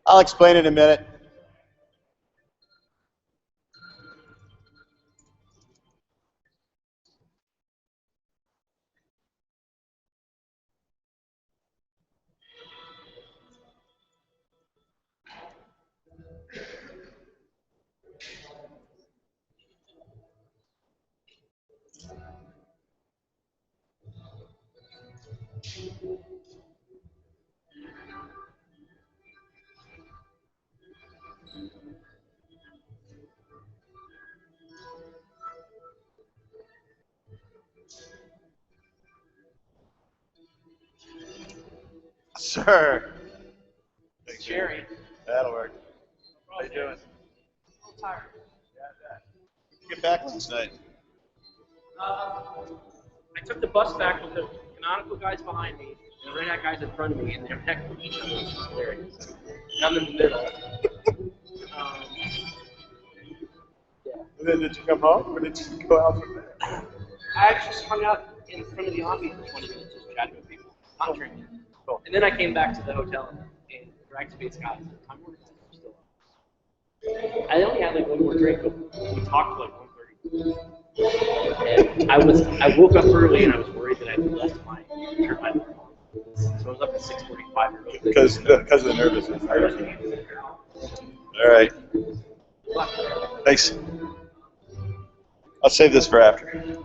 I'll explain in a minute. Sure. Jerry. That'll work. How you doing? I'm tired. Get back last night. I took the bus back with the canonical guys behind me and the Red Hat guys in front of me, and they're next to each other, which is hilarious. And I'm in the middle. Yeah. And then did you come home, or did you go out from there? I actually just hung out in front of the Omni for 20 minutes, just chatting with people, not drinking. Cool. And then I came back to the hotel and Rackspace guys. I'm still up. I only had like one more drink, but we talked till like 1:30. And I woke up early and I was worried that I left my turbine on. So I was up at 6:45 early. Because of the nervousness. All right. Thanks. I'll save this for after.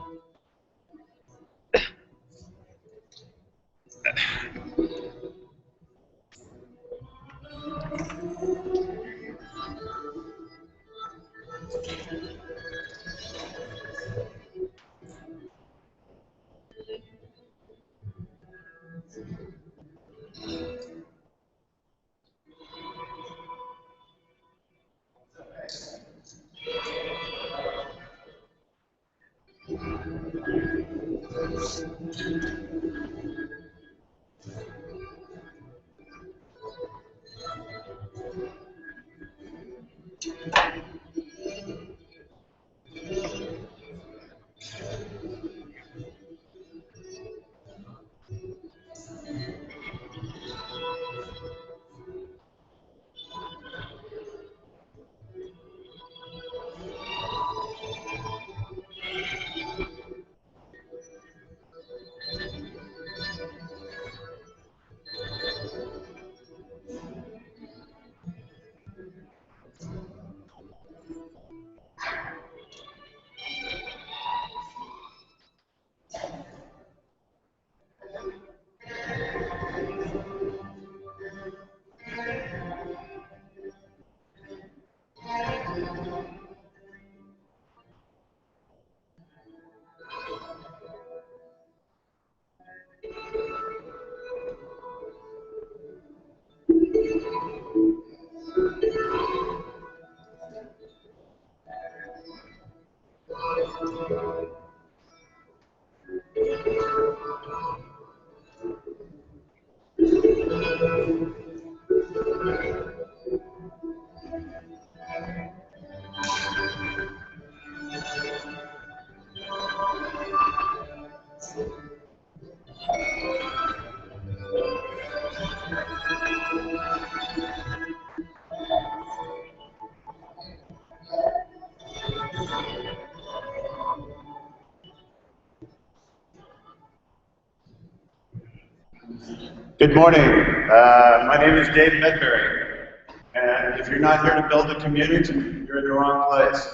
Good morning. My name is Dave Medbury. And if you're not here to build a community, you're in the wrong place.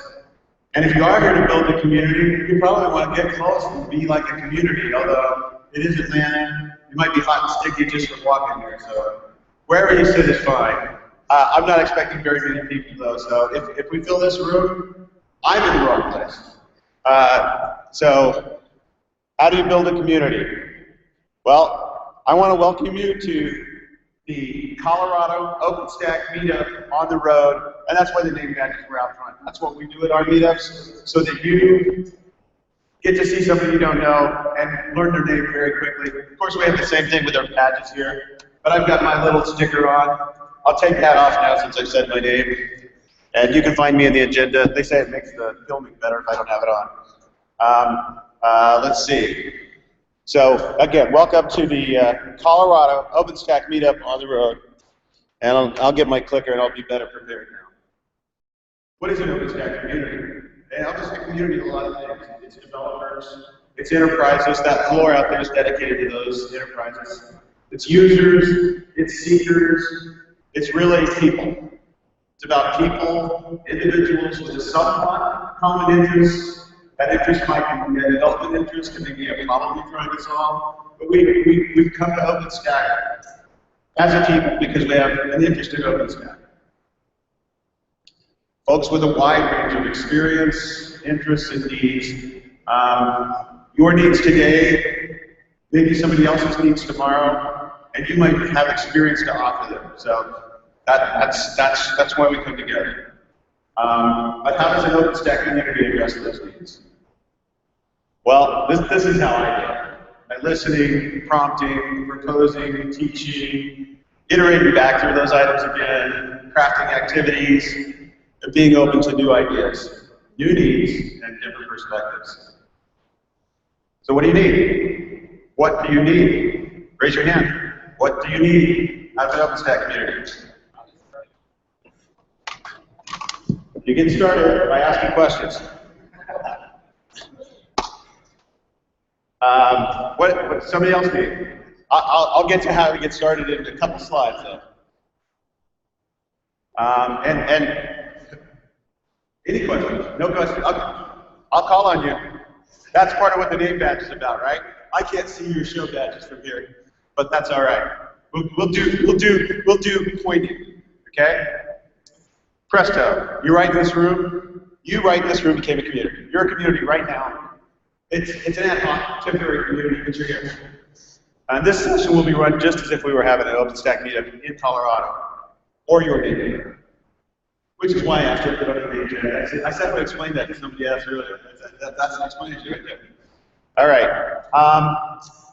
And if you are here to build a community, you probably want to get close and be like a community, although it is Atlanta. You might be hot and sticky just from walking here, so wherever you sit is fine. I'm not expecting very many people though, so if we fill this room, I'm in the wrong place. So how do you build a community? Well, I want to welcome you to the Colorado OpenStack meetup on the road, and that's why the name badges were out front. That's what we do at our meetups, so that you get to see somebody you don't know and learn their name very quickly. Of course, we have the same thing with our badges here, but I've got my little sticker on. I'll take that off now since I said my name, and you can find me in the agenda. They say it makes the filming better if I don't have it on. Let's see. So again, welcome to the Colorado OpenStack meetup on the road, and I'll get my clicker and I'll be better prepared now. What is an OpenStack community? An OpenStack community is a lot of things. It's developers, it's enterprises. That floor out there is dedicated to those enterprises. It's users, it's seekers, it's really people. It's about people, individuals with somewhat common interests. That interest might be a development interest, and maybe a problem we're trying to solve. But we've come to OpenStack as a people because we have an interest in OpenStack. Folks with a wide range of experience, interests, and needs. Your needs today, maybe somebody else's needs tomorrow, and you might have experience to offer them. So that's why we come together. But how does an OpenStack community address those needs? Well, this is how I do it. By listening, prompting, proposing, teaching, iterating back through those items again, crafting activities, and being open to new ideas, new needs, and different perspectives. So what do you need? What do you need? Raise your hand. What do you need out of an OpenStack community? You get started by asking questions. What somebody else need? I'll get to how to get started in a couple slides though. And any questions? No questions? Okay. I'll call on you. That's part of what the name badge is about, right? I can't see your show badges from here, but that's all right. We'll do pointing, okay? Presto, you right in this room. You right in this room became a community. You're a community right now. It's an ad hoc, temporary community, but you're here. And this session will be run just as if we were having an OpenStack meetup in Colorado, or your neighborhood. Which is why I asked you to put it on the agenda. I said I would explain that to somebody else earlier. That's an explanation right there. All right.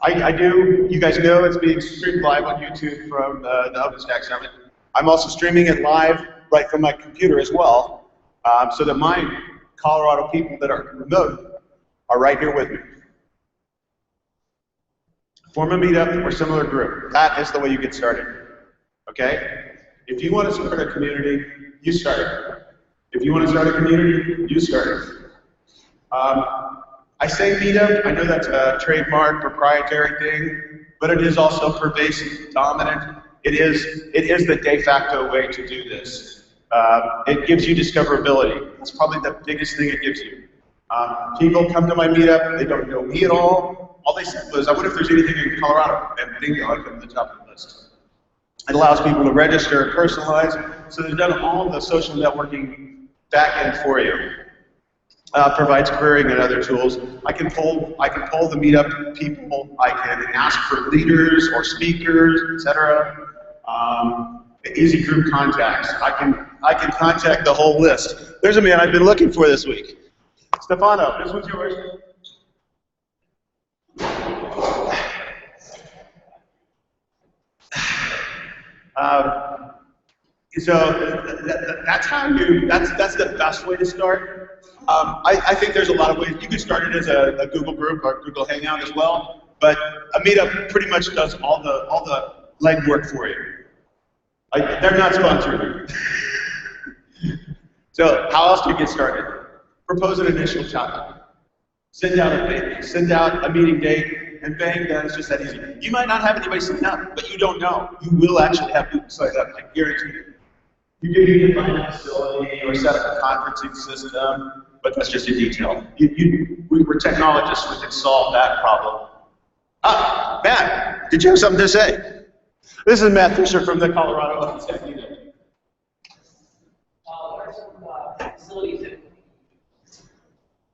I do, you guys know it's being streamed live on YouTube from the OpenStack Summit. I'm also streaming it live right from my computer as well, so that my Colorado people that are remote are right here with me. Form a meetup or similar group. That is the way you get started. Okay? If you want to start a community, you start it. If you want to start a community, you start it. I say meetup, I know that's a trademark, proprietary thing, but it is also pervasive, dominant. It is the de facto way to do this. It gives you discoverability. That's probably the biggest thing it gives you. People come to my meetup, they don't know me at all. All they said was, I wonder if there's anything in Colorado. And bingo, I come to the top of the list. It allows people to register and personalize, so they've done all of the social networking back end for you. Provides querying and other tools. I can pull the meetup people. I can ask for leaders or speakers, etc. Easy group contacts. I can contact the whole list. There's a man I've been looking for this week. Stefano, this one's yours. So that's how that's the best way to start. I think there's a lot of ways. You could start it as a Google group or Google Hangout as well, but a meetup pretty much does all the legwork for you. They're not sponsored. So how else do you get started? Propose an initial topic. Send out a meeting date, and bang, done. It's just that easy. You might not have anybody sign up, but you don't know. You will actually have people sign up, I guarantee you. You can even find a facility or set up a conferencing system, but that's just a detail. We're technologists, we can solve that problem. Ah, Matt, did you have something to say? This is Matt Fisher from the Colorado OpenStack Unit. What are some facilities in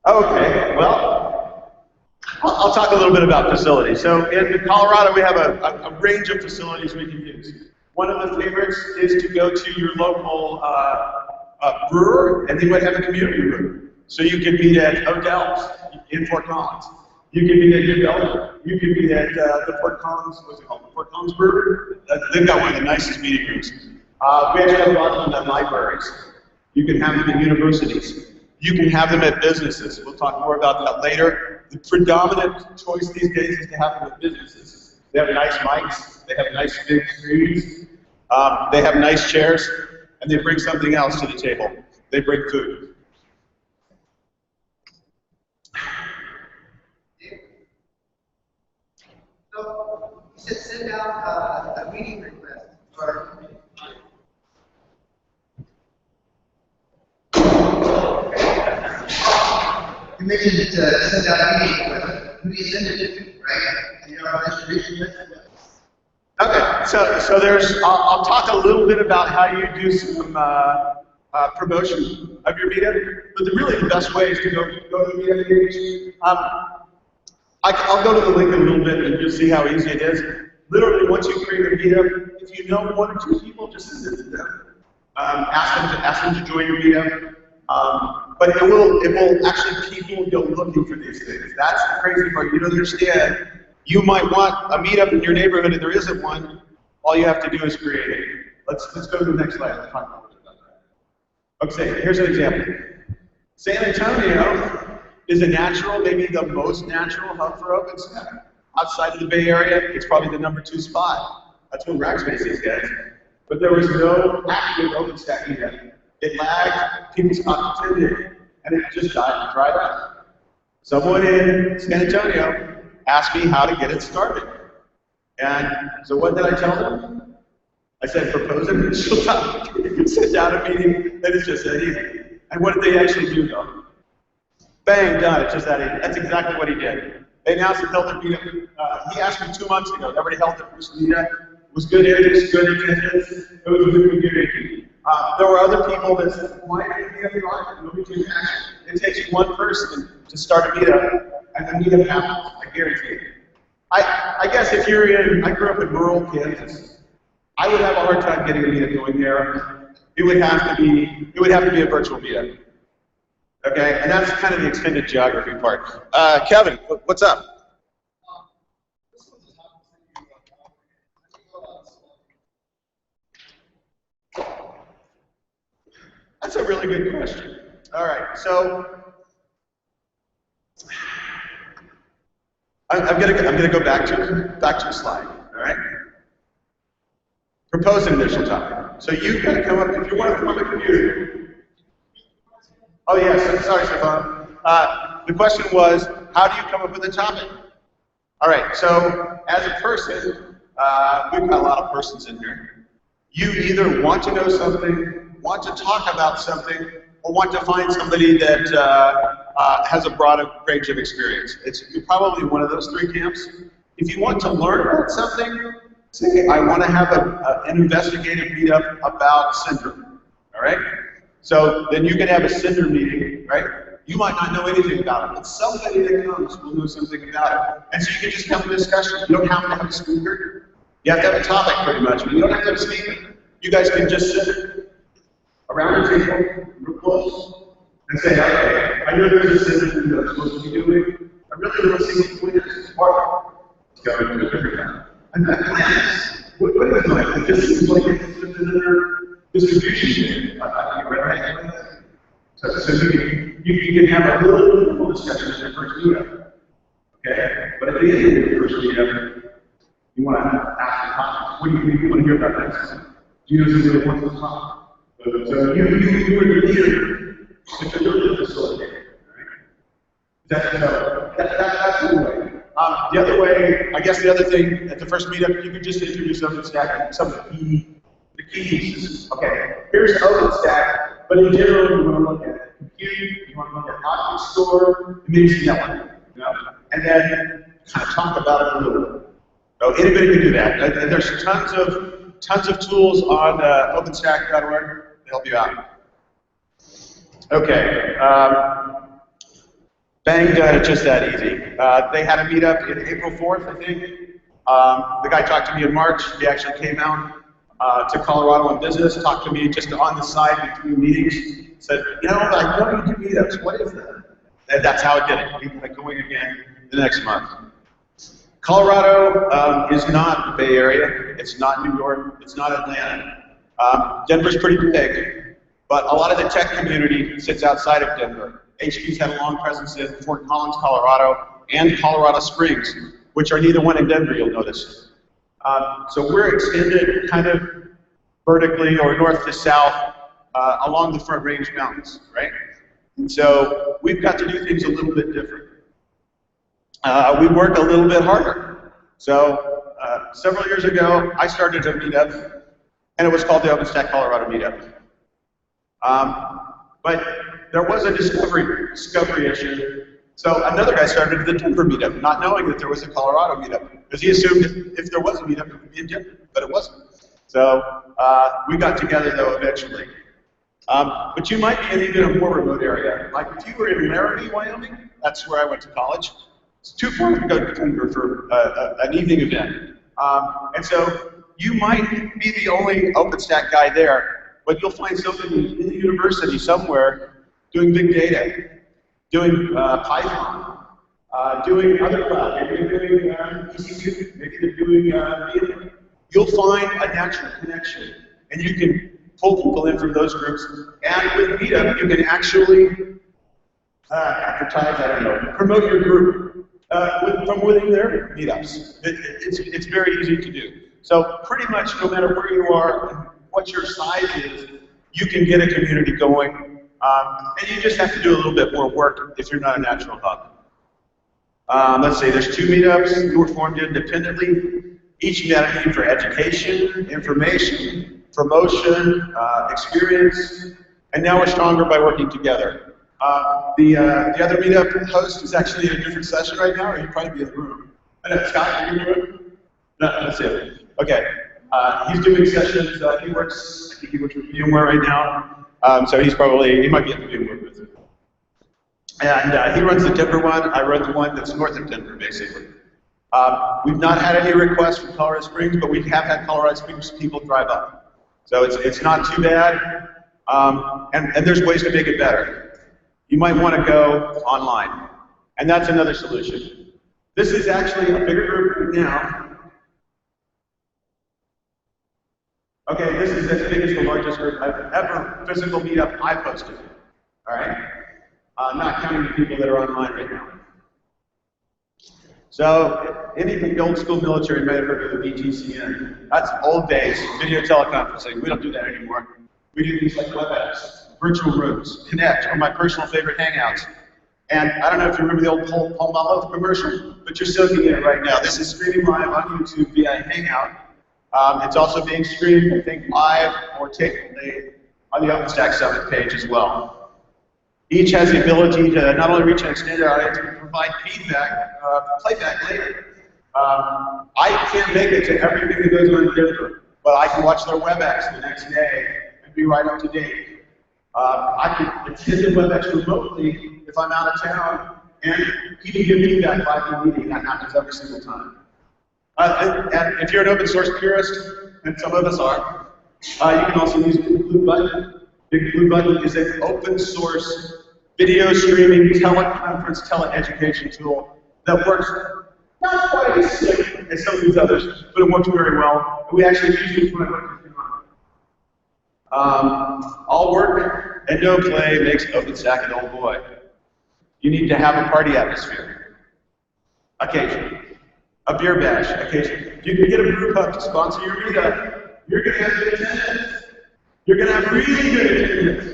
Okay, well, I'll talk a little bit about facilities. So in Colorado, we have a range of facilities we can use. One of the favorites is to go to your local brewer, and they might have a community room. So you can meet at Odell's in Fort Collins. You can meet at New Belgium. You can meet at the Fort Collins, what's it called? The Fort Collins Brewery. They've got one of the nicest meeting rooms. We actually have a lot of them at libraries. You can have them at universities. You can have them at businesses. We'll talk more about that later. The predominant choice these days is to have them at businesses. They have nice mics. They have nice big screens. They have nice chairs. And they bring something else to the table. They bring food. So you said send out a meeting request for you mentioned to send out a meeting request. Who do you send it to, right? And you don't have a distribution list? Okay, so there's, I'll talk a little bit about how you do some promotion of your meetup, but really the best way is to go to the meetup page. I'll go to the link in a little bit and you'll see how easy it is. Literally, once you create a meetup, if you know one or two people, just send it to them. Ask them to join your meetup. But it will actually, people go looking for these things. That's the crazy part. You don't understand. You might want a meetup in your neighborhood and there isn't one. All you have to do is create it. Let's go to the next slide. Let's talk about that. Okay, here's an example. San Antonio is a natural, maybe the most natural hub for OpenStack. Outside of the Bay Area, it's probably the #2 spot. That's where Rackspace is, guys. But there was no active OpenStack meetup. It lagged, people stopped attending, and it just died and dried up. Someone in San Antonio asked me how to get it started. And so what did I tell them? I said, propose an initial topic. You can sit down a meeting that is just that easy. And what did they actually do, though? Bang, done. It's just that easy. That's exactly what he did. They announced and held their meetup. He asked me 2 months ago. They already held their first meetup. It was good interest, good attendance. It was a good community. There were other people that said, why did you get the action? It takes one person to start a meetup, and the meetup happens. I guarantee it. I guess if you're in, I grew up in rural Kansas. I would have a hard time getting a meetup going there. It would have to be a virtual meetup. Okay, and that's kind of the extended geography part. Kevin, what's up? That's a really good question. All right, so I'm gonna go back to a slide. All right. Propose an initial topic. So you've got to come up if you want to form a community. Oh yes, sorry, Stefan. The question was, how do you come up with a topic? All right. So as a person, we've got a lot of persons in here. You either want to know something, want to talk about something, or want to find somebody that has a broad range of experience. You're probably one of those three camps. If you want to learn about something, say, I want to have an investigative meetup about syndrome, all right? So then you can have a syndrome meeting, right? You might not know anything about it, but somebody that comes will know something about it. And so you can just have a discussion. You don't have to have a speaker. You have to have a topic pretty much, but you don't have to have a speaker. You guys can just sit around the table, real close, and say, okay, I know there's a syndrome that I'm supposed to be doing. I really don't see the point of this part. Let's go into a different town. What is it like? It just seems like it's just another distribution thing. So you can have a little discussion at your first meetup. Okay? But at the end of your first meetup, you want to ask the topic. What do you want to hear about next? Do you know somebody that wants to talk? So you are the leader, but you're really the facilitator. That's the way. The other way, I guess the other thing, at the first meetup, you could just introduce OpenStack and some of the keys. Okay, here's OpenStack, but in general, you want to look at compute, you want to look at object store, it means network, you know? And then kind of talk about it a little bit. So anybody can do that. And there's tons of tools on OpenStack.org to help you out. Okay. Bang done it just that easy. They had a meetup in April 4th, I think. The guy talked to me in March. He actually came out to Colorado on business, talked to me just on the side between meetings. Said, you know, I know you do meetups. What is that? And that's how it did it. We're going again the next month. Colorado is not the Bay Area. It's not New York. It's not Atlanta. Denver's pretty big, but a lot of the tech community sits outside of Denver. HP's had a long presence in Fort Collins, Colorado, and Colorado Springs, which are neither one in Denver, you'll notice. So we're extended kind of vertically or north to south along the Front Range Mountains, right? And so we've got to do things a little bit different. We work a little bit harder. So several years ago, I started a meetup, and it was called the OpenStack Colorado Meetup. But there was a discovery issue. So another guy started the Denver meetup, not knowing that there was a Colorado meetup, because he assumed if there was a meetup, it would be in Denver, but it wasn't. So we got together, though, eventually. But you might be in even a more remote area. Like if you were in Laramie, Wyoming, that's where I went to college. It's too far to go to Denver for an evening event. And so you might be the only OpenStack guy there, but you'll find somebody in the university somewhere doing big data, doing Python, doing other cloud, maybe they're doing EC2, maybe they're doing VMware. You'll find a natural connection, and you can pull people in from those groups. And with Meetup, you can actually advertise, I don't know, promote your group from within their meetups. It's very easy to do. So pretty much no matter where you are and what your size is, you can get a community going. And you just have to do a little bit more work if you're not a natural hub. Let's say there's 2 meetups. We were formed independently. Each had a need for education, information, promotion, experience, and now we're stronger by working together. The other meetup host is actually in a different session right now, or he'd probably be in the room. I know, Scott, are you in the room? No, that's it. Okay. He's doing sessions. I think he works with VMware right now. So he might be at the VMware booth. And he runs the Denver one. I run the one that's north of Denver, basically. We've not had any requests from Colorado Springs, but we have had Colorado Springs people drive up. So it's not too bad. And there's ways to make it better. You might want to go online. And that's another solution. This is actually a bigger group now. Okay, this is as big as the largest group I've ever physical meetup I've hosted. All right? Not counting the people that are online right now. So, any of the old school military might have heard of the VTCN. That's old days, video teleconferencing. We don't do that anymore. We do things like WebEx, virtual rooms, Connect, or my personal favorite Hangouts. And I don't know if you remember the old Palmolive commercial, but you're soaking in it right now. This is streaming live on YouTube via Hangout. It's also being streamed, I think, live or taken on the OpenStack Summit page as well. Each has the ability to not only reach an extended audience, but provide feedback, playback later. I can't make it to everything that goes on in Denver, but I can watch their WebEx the next day and be right up to date. I can attend the WebEx remotely if I'm out of town, and even give feedback live in the meeting. That happens every single time. And if you're an open source purist, and some of us are, you can also use Big Blue Button. Big Blue Button is an open source video streaming teleconference teleeducation tool that works not quite as slick as some of these others, but it works very well. And we actually use it when I work with all work and no play makes OpenStack an old boy. You need to have a party atmosphere. Occasionally. A beer bash, occasionally. You can get a brew pub to sponsor your meetup. You're going to have good attendance. You're going to have really good attendance.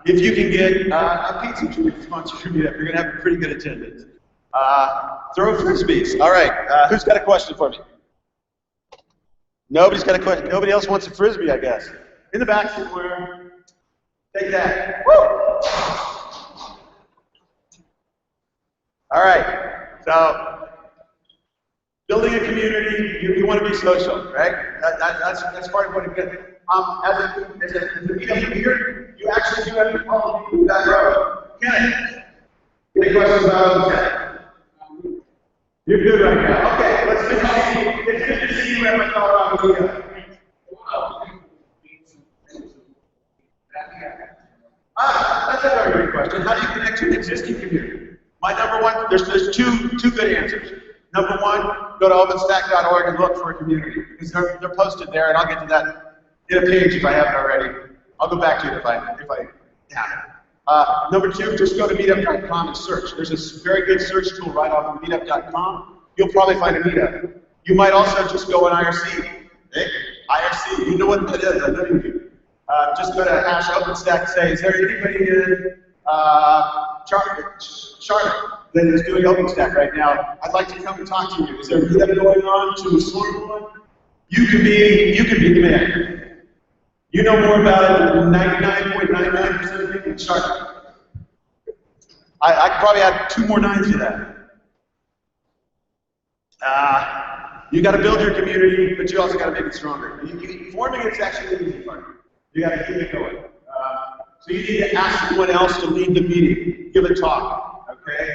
If you can get a pizza joint to sponsor your meetup, you're going to have pretty good attendance. Throw frisbees. All right, who's got a question for me? Nobody's got a question. Nobody else wants a frisbee, I guess. In the back somewhere. Take that. Woo! All right. So, building a community, you want to be social, right? That's part of what it gets. As a meetup leader, you actually do have to follow people that road. Okay. Any questions about that? You're good right now. Okay, let's finish. It's good to see you at my Colorado meetup. That's a very good question. How do you connect to an existing community? My number one, there's two good answers. Number one, go to OpenStack.org and look for a community, because they're posted there, and I'll get to that in a page if I haven't already. I'll go back to it if I haven't. Number two, just go to meetup.com and search. There's a very good search tool right on meetup.com. You'll probably find a meetup. You might also just go on IRC. Hey, IRC, you know what that is, I know you do. Just go to #OpenStack and say, is there anybody in Charlotte that is doing OpenStack right now? I'd like to come and talk to you. Is there a meetup going on to a sort one? You can be the man. You know more about it than 99.99% of people in Charlotte. I could probably add 2 more 9s to that. You got to build your community, but you also got to make it stronger. Forming it's actually the easy part. You got to keep it going. So you need to ask someone else to lead the meeting, give a talk, okay?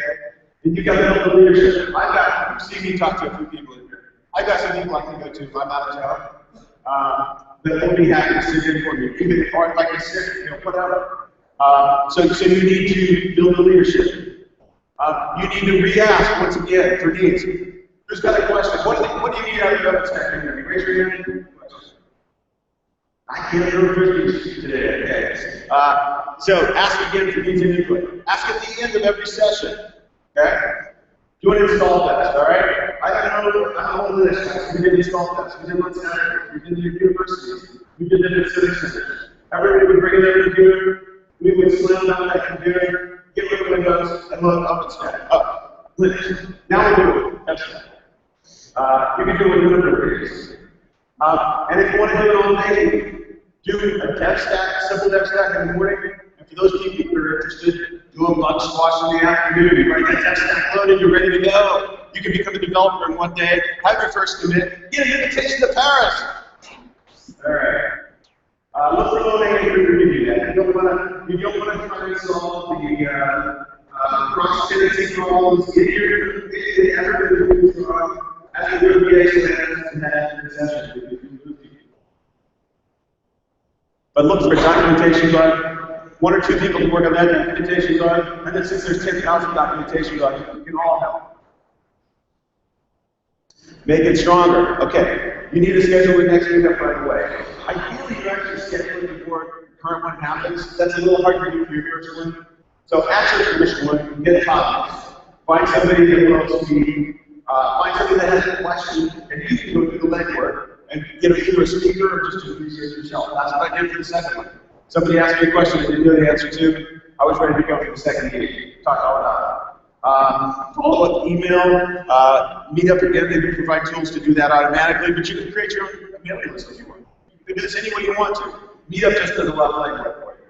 And you got to build the leadership. You've seen me talk to a few people in here. I've got some people I can go to if I'm out of town that will be happy to sit in for me, even if I can sit, whatever. So you need to build the leadership. You need to re-ask once again for needs. Who's got a question? What do you need out of the OpenStack community? Raise your hand. I can't do frisbees today. Okay. So ask again for needs and input. Ask at the end of every session. Okay. Do an install test. All right. I'm on the list. We did install tests. We did one Saturday. We did it at universities. We did it at civic centers. Everybody would bring in their computer. We would slam down that computer, get rid of Windows, and load OpenStack up. Linux. Now we do it. You can do it with Windows. And if you want to do it all day, do a dev stack, simple dev stack in the morning. And for those people who are interested, do a lunch squash in the afternoon. You write that dev stack loaded, you're ready to go. You can become a developer in one day, have your first commit, get an invitation to Paris. All right. Look for low-hanging fruit to do that. You don't want to try and solve the cross-tendency problems in your as you do the and that session. But look for a documentation bug, 1 or 2 people to work on that documentation bug, and then since there's 10,000 documentation bugs, you can all help. Make it stronger. Okay, you need to schedule the next meetup right away. Ideally, you actually schedule it before the current one happens. That's a little hard to do for your virtual one. So ask your traditional one, get topics. Find somebody that will speak. Find somebody that has a question, and you can go do the legwork and get either a speaker or just do the research yourself. That's what I did for the second one. Somebody asked me a question I didn't know the answer to. I was ready to go for the second meeting. Talk all about it. Follow up email, meetup again. They do provide tools to do that automatically, but you can create your own mailing list if you want. You can do this any way you want to. Meetup just does a lot of legwork for you.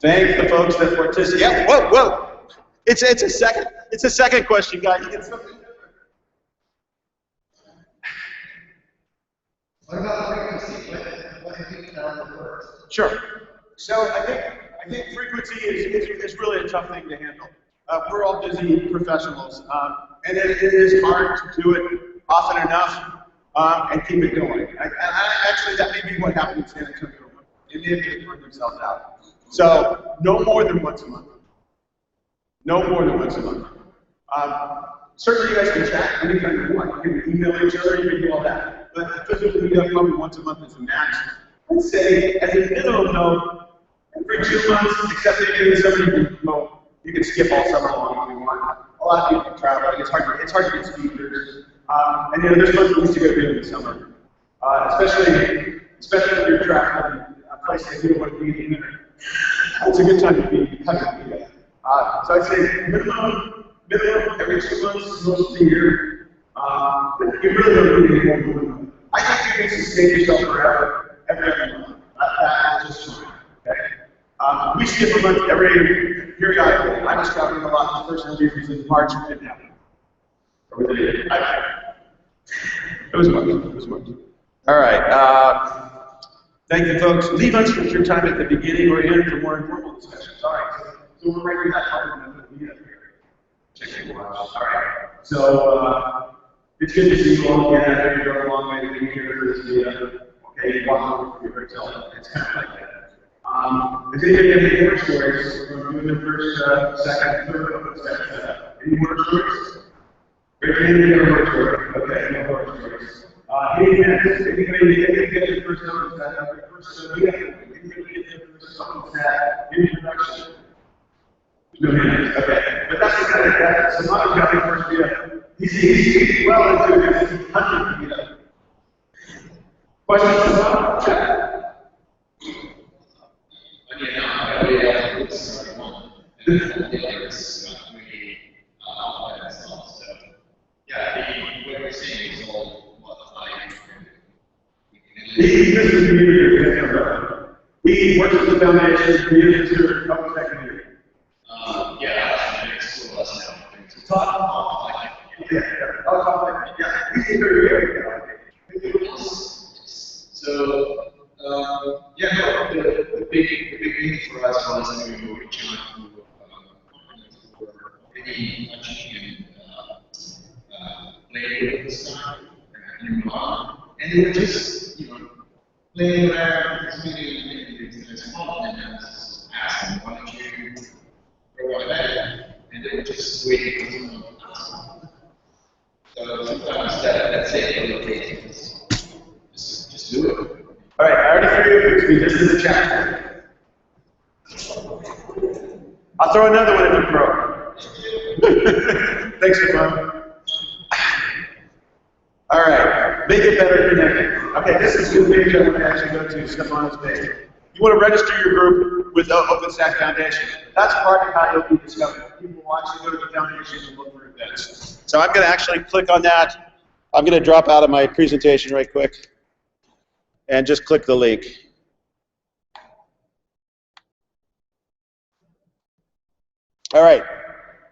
Thank the folks that participate. Yeah, whoa. It's a second question, guys. You get something different. What about frequency? What do you think works? Sure. So I think frequency is really a tough thing to handle. We're all busy professionals, and it is hard to do it often enough and keep it going. Actually, that may be what happened in San Antonio. It may have just burned themselves out. So no more than once a month. No more than once a month. Certainly, you guys can chat anytime you want. You can email each other, you can do all that. But physically, we have probably once a month is the max. Let's say, as a minimum, though, every 2 months, except if you're somebody you can skip all summer long if you want. A lot of people travel. It's hard to get speakers. And there's fun things to go do in the summer, especially when you're traveling a place that you don't want to be in. It's a good time to be there. So I'd say minimum every 2 months, most of the year. You really don't need any more than 1 month. I think you can sustain yourself forever, every month. That is just fine. Okay. We skip a month every periodically. I was traveling a lot. The first interview was in March. It didn't happen. It was March. It was March. All right. Thank you, folks. Leave us with your time at the beginning or end for more informal discussions. All right. So we're right that part of the meetup here. Check it out. All right. So it's good to see you all again. I know you're going a long way to be here for this meetup. Okay, you walk over from your hotel. It's kind of like that. If anybody have any more stories, we're doing the first, second, third OpenStack setup. Any more stories? Raise your hand if you have a more story. Okay, no more stories. Any minutes? Anybody get the first OpenStack? First meetup? Anybody get the first OpenStack introduction? No minutes. Okay, but that's the kind of that. So not got the first meetup. He's well into his 100th meetup. Questions about chat? We work with the foundation, community to OpenStack community. The big thing for us was to reach out for any touching and play with the stuff and they were just, playing around with this video and it's fun, and I was asking, why don't you go on that? And they were just waiting for someone to ask them. So sometimes that's it, just do it. All right, I already threw you this in the chat. I'll throw another one if you throw. Thanks, Stefan. All right, make it better connected. Okay, this is the page I'm going to actually go to, Stefan's page. You want to register your group with the OpenStack Foundation. That's part of how you'll be discovered. People will actually go to the foundation and look for events. So I'm going to actually click on that. I'm going to drop out of my presentation right quick and just click the link. All right,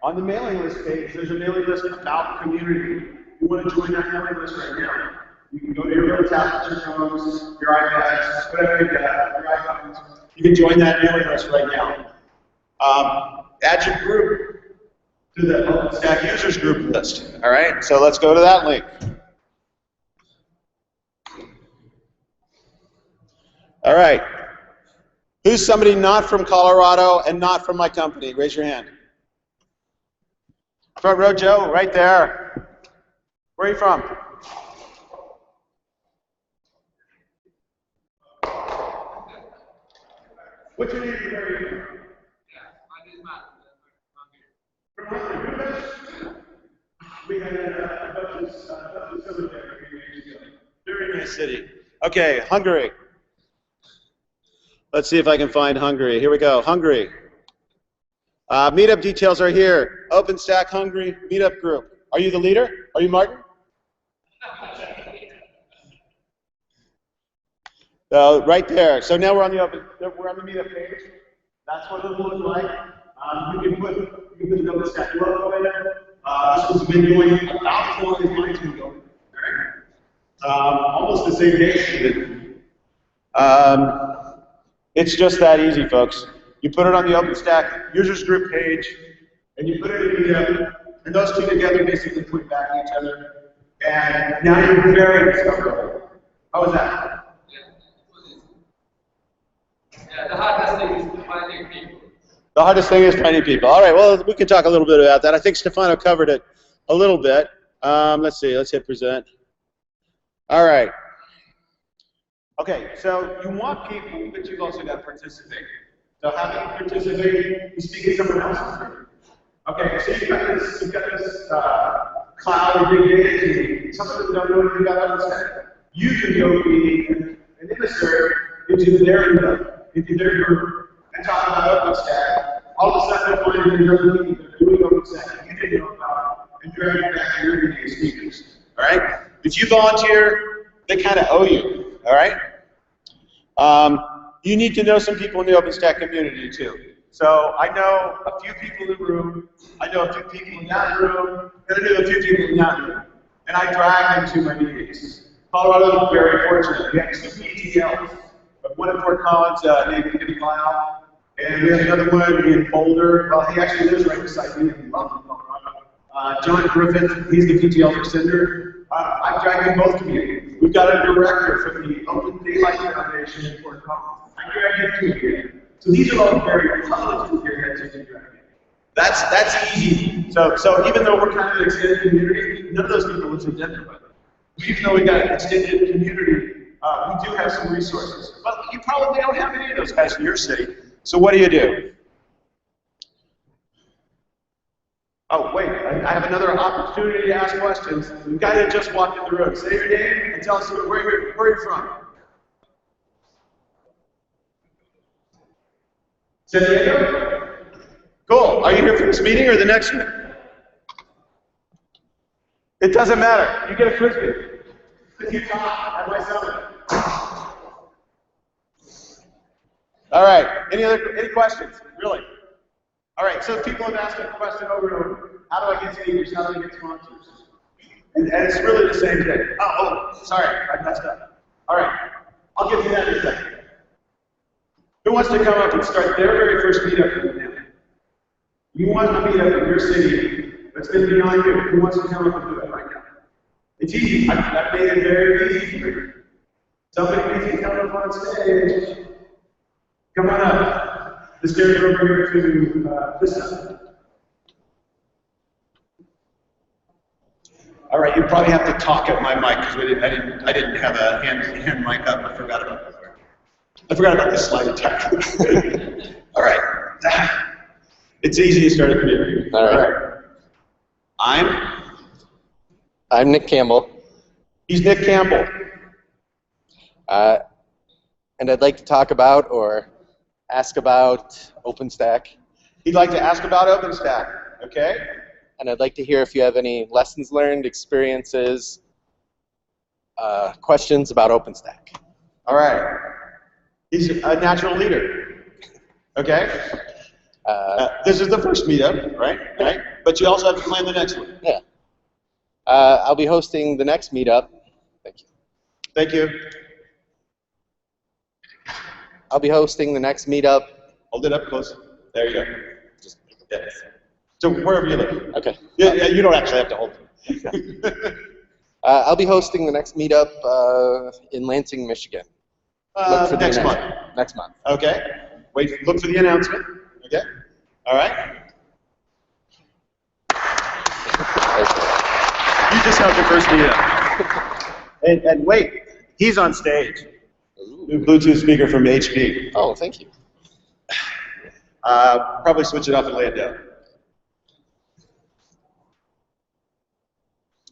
on the mailing list page, there's a mailing list about community. You want to join that mailing list right now. You can go to your little tablets, your phones, your iPads, whatever you got, your iPhones. You can join that mailing list right now. Add your group to the OpenStack users group list. All right, so let's go to that link. All right. Who's somebody not from Colorado and not from my company? Raise your hand. Front row, Joe, right there. Where are you from? What's your name? Where are you from? My name is Matt. From Hungary. We had a bunch of civil there a few years ago. Very nice city. Okay, Hungary. Let's see if I can find Hungary. Here we go, Hungary. Meetup details are here. OpenStack Hungary meetup group. Are you the leader? Are you Martin? Right there. So now we're on the meetup page. That's what it will look like. You can put the OpenStack logo in there. This one's been going about as long as mine's been going. Almost the same day. It's just that easy, folks. You put it on the OpenStack users group page, and you put it in meetup, and those two together basically point back to each other. And now you're very discoverable. How was that? Yeah, the hardest thing is finding people. The hardest thing is finding people. All right, well, we can talk a little bit about that. I think Stefano covered it a little bit. Let's see, let's hit present. All right. Okay, so you want people, but you've also got to participate. So how do you participate? You speak in someone else's group. Okay, so you've got this cloud of big data team. Some of them don't know anything about OpenStack. You can go be an emissary into their group, and talk about OpenStack. All of a sudden, they'll find that you're doing OpenStack. You didn't know about, and you're back to your meeting speakers. All right? If you volunteer They kind of owe you, all right? You need to know some people in the OpenStack community too. So I know a few people in the room, I know a few people in that room, and I know a few people in that room. And I drag them to my meetings. Colorado is very fortunate. We have two PTLs. One in Fort Collins named Lyle, and we have another one in Boulder. Well, he actually lives right beside me in Loveland, Colorado. John Griffith, he's the PTL for Cinder. I've dragged in both communities. We've got a director from the Open Daylight Foundation in Fort Collins. I dragged him here. So these are all very public figureheads who can drag in. That's easy. So even though we're kind of an extended community, none of those people live in Denver, by the way. Even though we got an extended community, we do have some resources. But you probably don't have any of those guys in your city. So what do? Oh, wait, I have another opportunity to ask questions. The guy that just walked in the room, say your name and tell us where you're from. San Diego? Cool. Are you here for this meeting or the next one? It doesn't matter. You get a Frisbee. If you talk at my summit. All right. Any questions? Really? All right. So people have asked a question over and over. How do I get speakers? How do I get sponsors? And it's really the same thing. Oh, sorry. I messed up. All right. I'll get to that in a second. Who wants to come up and start their very first meetup with them? You want a meetup in your city that's going to be on you. Who wants to come up and do it right now? It's easy. I've made it very easy for you. Somebody needs to come up on stage. Come on up. The stairs are over here to this side. All right, you probably have to talk at my mic because I didn't have a hand mic up. I forgot about that. I forgot about this slide attack. All right. It's easy to start a community. All right. I'm Nick Campbell. He's Nick Campbell. And I'd like to talk about or ask about OpenStack. He'd like to ask about OpenStack, okay? And I'd like to hear if you have any lessons learned, experiences, questions about OpenStack. All right. He's a natural leader, okay? This is the first meetup, right? Right? But you also have to plan the next one. Yeah. I'll be hosting the next meetup. Thank you. Thank you. I'll be hosting the next meetup. Hold it up close. There you go. Just yeah. So wherever you live. Okay. Yeah, you don't actually have to hold it. Okay. I'll be hosting the next meetup in Lansing, Michigan. Next month. Next month. Okay. Wait. Look for the announcement. Okay. All right. You just held your first meetup. And wait, he's on stage. New Bluetooth speaker from HP. Oh, thank you. Probably switch it off and lay it down.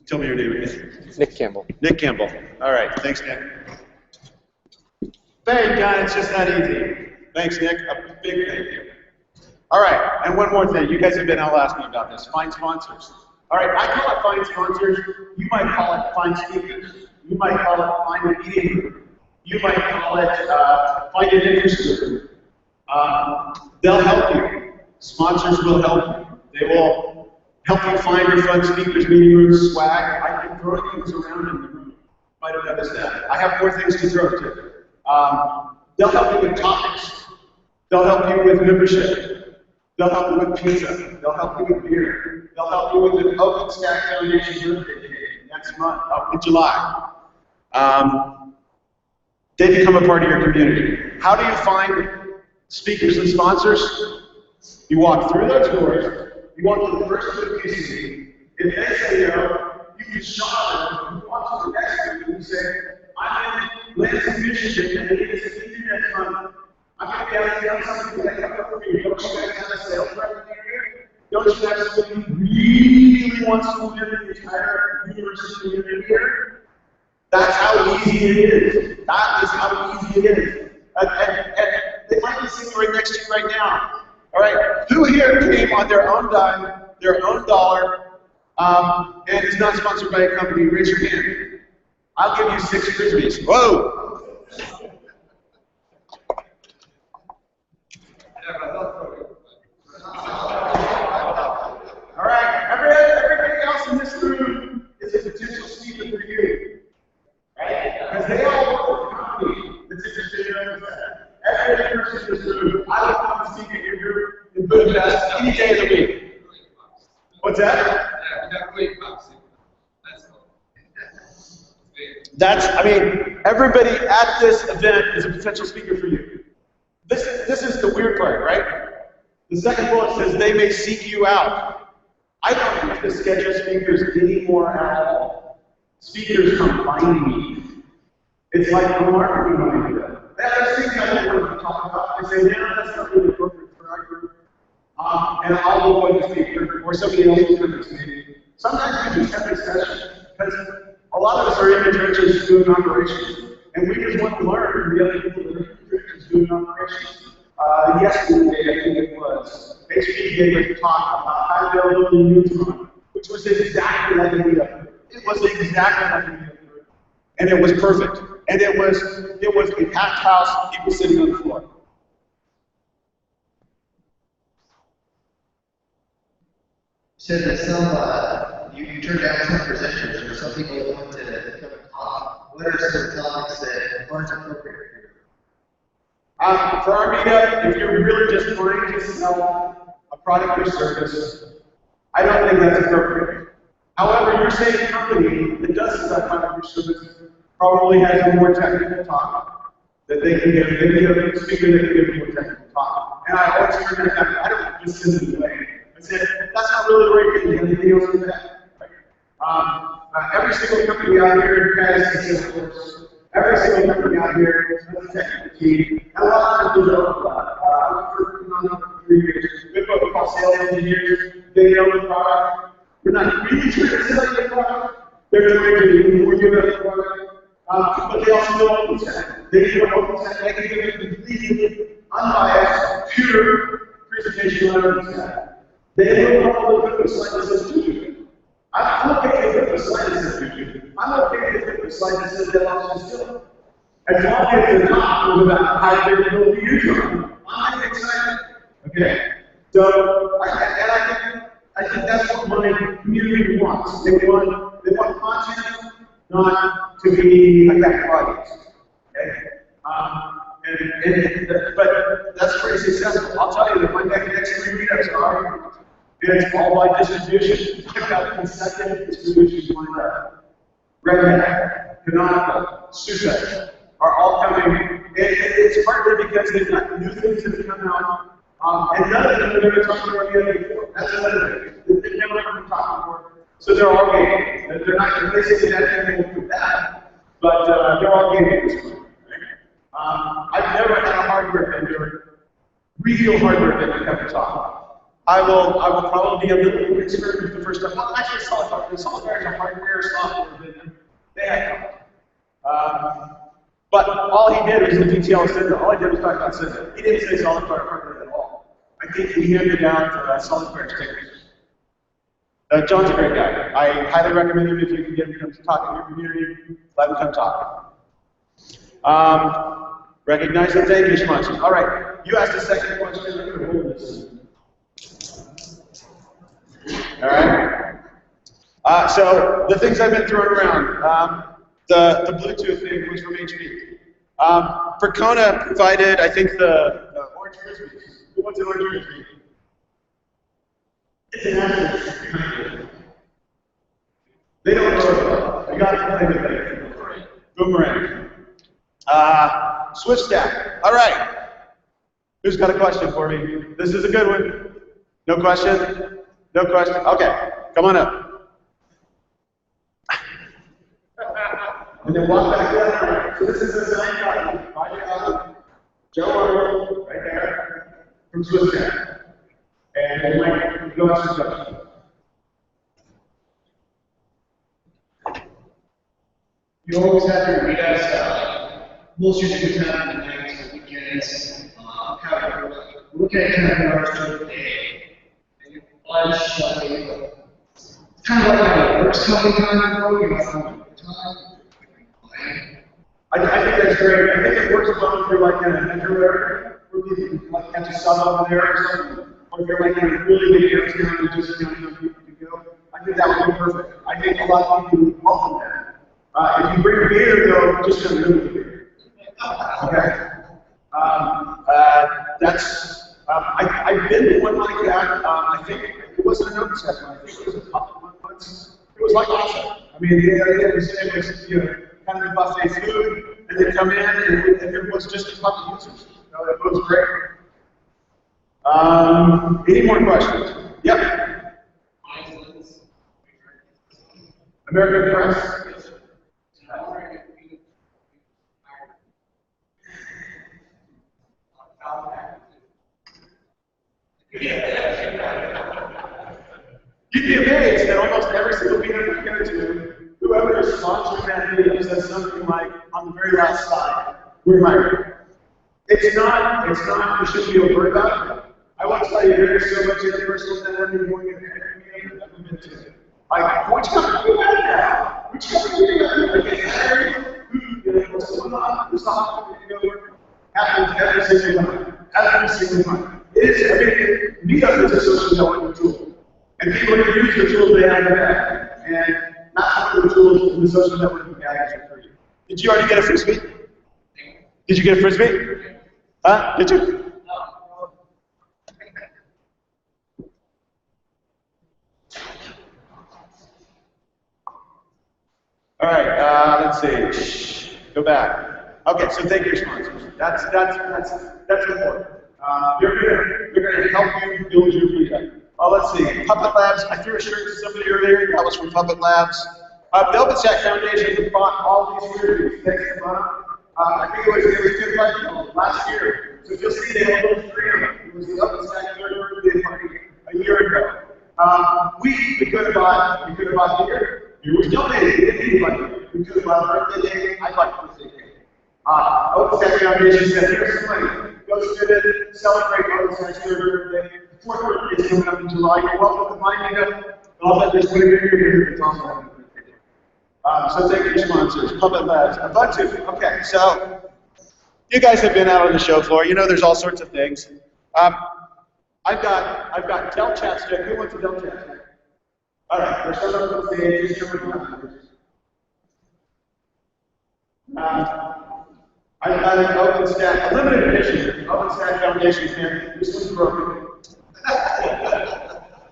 Tell me your name again. Nick Campbell. Nick Campbell. All right. Thanks, Nick. Thank God, it's just that easy. Thanks, Nick. A big thank you. All right, and one more thing. You guys have been all asking about this. Find sponsors. All right, I call it find sponsors. You might call it find speakers. You might call it find a meeting group. You might call it find an interest group. They'll help you. Sponsors will help you. They will help you find your fun speakers, meeting rooms, swag. I can throw things around in the room. You might have noticed that. I have more things to throw to. They'll help you with topics. They'll help you with membership. They'll help you with pizza. They'll help you with beer. They'll help you with the OpenStack Foundation birthday cake next month, in July. They become a part of your community. How do you find speakers and sponsors? You walk through those doors. You walk to the first one you see. If they say no, you can shop them. You walk to the next one and you say, I'm in Lansing, Michigan, and it is a meeting next month. I'm going to be out there something that comes up for you. Don't you guys have a sales rep here? Don't you have somebody who really wants to live in the entire university community here? That's how easy it is. That is how easy it is. And they might be sitting right next to you right now. All right, who here came on their own dime, their own dollar, and is not sponsored by a company? Raise your hand. I'll give you 6 frisbees. Whoa! All right, everybody else in this room is a potential speaker for you, right? Because they all work with a company that's interested in OpenStack. Every person in this room, I would come and speak at your group in Budapest any day of the week. What's that? Yeah, we have great clubs. That's cool. I mean, everybody at this event is a potential speaker for you. This is the weird part, right? The second bullet says they may seek you out. I don't have to schedule speakers anymore at all. Speakers come find me. It's like a marketing money. That's things I don't want to talk about. I say, no, that's not really appropriate for our group. And I'll go find the speaker, or somebody else will come to speak. Sometimes we just have discussion, because a lot of us are in the trenches doing operations, and we just want to learn from the other people that are in the trenches doing operations. Yesterday, I think it was, HP gave a talk about high availability neutron, which was exactly like a meetup. It was exactly like a meetup. And it was perfect. And it was a packed house, people sitting on the floor. You said that some, you turned down some positions, or some people want to come and talk. What are some topics that aren't appropriate for you? For our meetup, if you're really just trying to sell a product or service, I don't think that's appropriate. However, your same company that does sell product or service probably has a more technical talk that they can give. They can give a speaker that can give a more technical talk. And I always turn that down. I don't just send it away. I said, that's not really the right thing. Do you have anything else with that? Right? Every single company out here has a course. Every single company out here has a technical team. And a lot of people don't. I've worked on it for 3 years. We have what we call sales engineers. They know the product. We're not really trying to sell the product. They're trying to do more good at the product. But they also know OpenStack. They know OpenStack. They can give a completely unbiased, pure presentation on OpenStack. They will probably put the slide that says Juju. I'm okay to put the slide that says Juju. I'm okay to put the slide that says DevOps is still. As long as the top is about high availability user, I'm excited. Okay? So, I think that's what my community wants. They want content, not to be a tech audience. Okay? But that's pretty successful. I'll tell you that my next 3 meetups are already, and it's all by distribution. I've got consecutive distributions lined up. Red Hat, Canonical, SUSE are all coming. It's partly because they've got new things that have come out. And none of them have ever talked about the other before. That's another thing. They've never heard talk before. So they're all gaming. They're not basically that anything with that, but they're all gaming. I've never had a hardware vendor, real hardware vendor, come to talk. I will probably be a little concerned with the first time. Well, actually, Solidfire is a hardware software vendor. They had come. But all he did was the detail of Cinder. All he did was talk about Cinder. He didn't say Solidfire hardware at all. I think he handed out Solidfire stickers. John's a great guy. I highly recommend him if you can get him to talk in your community. Let him come talk. Recognize and thank you, Shmanshi. All right, you asked a second question. I'm going to hold this. All right. So the things I've been throwing around. The Bluetooth thing was from HP. Percona provided, I think, the orange frisbee. Who wants an orange frisbee? It's an accident. They don't know. You got to play with it. Boomerang. SwitchStack. All right. Who's got a question for me? This is a good one. No question? No question? Okay. Come on up. And then walk back down. So this is a sign copy. Joe Arnold, right there, from SwitchStack. And Mike, go ask your question. You always have your meetups, most usually happen in the nights or weekends. Look at kind of hours during the day. And you lunch, kind of like a works company kind of program, time. I think that's great. I think it works well if you're like in a metro area, where people can like catch a sub over there or something. Or if you're like in a really big area and just people to go. I think that would be perfect. I think a lot of people would welcome that. If you bring beer, though, just come really beer. Okay? I've been to one like that. I think it wasn't an OpenStack one. I think it was a public one once. It was like awesome. I mean, it was kind of a buffet food, and they come in, and it was just a couple users. It was great. Any more questions? Yep. American Press. You'd be amazed that almost every single meetup you go to, whoever is sponsoring that meetup says something like, on the very last slide, we're hiring. It's not, you shouldn't be overt about it. I want to tell you, there is so much interpersonal networking going in every meetup I've ever been to. Like, which company do that now? Which company do that? What's going on? Who's the hospital you go work? Happens every single month. Every single month. It is, I mean, meetup is a social networking tool. And people can use the tools they have there. And not some of the tools in the social networking packages are for you. Did you already get a frisbee? Did you get a frisbee? Huh? Did you? All right, let's see. Go back. Okay, so thank your sponsors. That's important. They're going to help you build your meetup. Let's see. Puppet Labs. I threw a shirt to somebody earlier. That was from Puppet Labs. The OpenStack Foundation bought all these freebies. Thanks to Bob. I think it was $55 last year. So if you'll see, they had a little free of them. It was the OpenStack birthday party a year ago. We could have bought beer. It was donated. We didn't need money. We could have bought birthday cake. I'd like birthday cake. OpenStack Foundation said, here's some money. Go spend it, celebrate OpenStack's third birthday. The fourth birthday is coming up in July. You're welcome to my meetup. I'll let this put a beer here. It's also having a birthday. So thank you, sponsors. Puppet Labs. A bunch of, okay, so you guys have been out on the show floor. You know there's all sorts of things. I've got Dell chat stick. Who wants a Dell chat stick? All right, there's someone on the stage. Just come on. I've got an OpenStack, a limited edition OpenStack Foundation pen. This one's broken.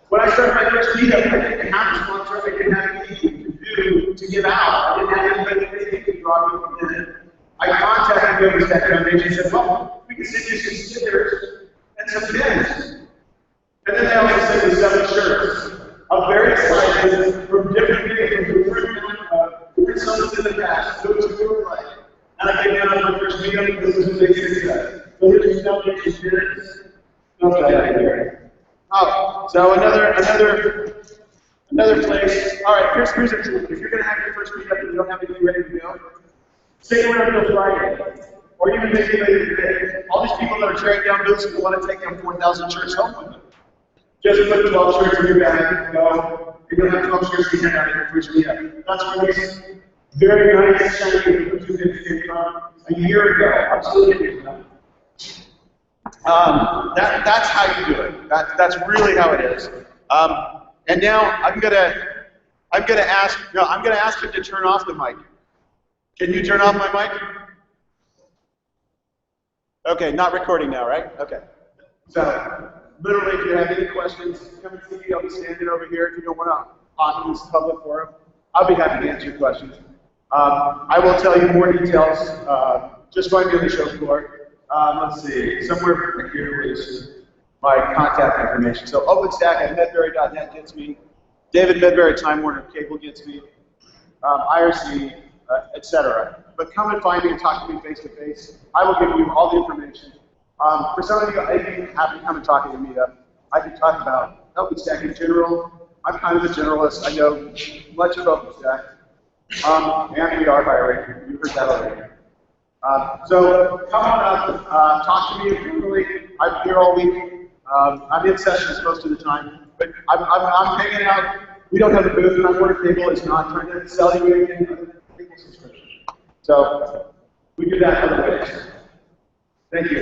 When I started my first meetup, I didn't have a sponsor. I didn't have anything to give out. I didn't have anything to draw people in. I contacted the OpenStack Foundation and said, well, we can send you some stickers and some pins. And then they also sent me 7 shirts of various sizes from different people, different summits in the past, those who were right. And I came out on my first meetup, this is what they said. So here's the Foundation shirts. Oh, so another place. All right, here's a tool. If you're going to have your first meetup and you don't have anything ready to go, stay around until Friday, or even maybe later today. All these people that are tearing down booths and want to take them 4,000 shirts home with them. Just put 12 shirts in your bag, go. If you don't have 12 shirts, you can have your first meetup. That's where these very nice, shiny boots came from a year ago. Absolutely. That's how you do it. That's really how it is. And now I'm gonna ask him to turn off the mic. Can you turn off my mic? Okay, not recording now, right? Okay. So literally, if you have any questions, come and see me. I'll be standing over here. If you don't want to talk in this public forum, I'll be happy to answer your questions. I will tell you more details. Just find me on the show floor. Let's see, somewhere here is my contact information. So OpenStack at medberry.net gets me. David Medberry, Time Warner Cable gets me. IRC, etc. But come and find me and talk to me face to face. I will give you all the information. For some of you, I'd be happy to come and talk at your meetup. I can talk about OpenStack in general. I'm kind of a generalist. I know much of OpenStack. And we are hiring. You heard that already. So come on up, talk to me informally. I'm here all week. I'm in sessions most of the time, but I'm hanging out. We don't have a booth. Time Warner Cable is not trying to sell you anything other than a cable subscription. So We do that other ways. Thank you.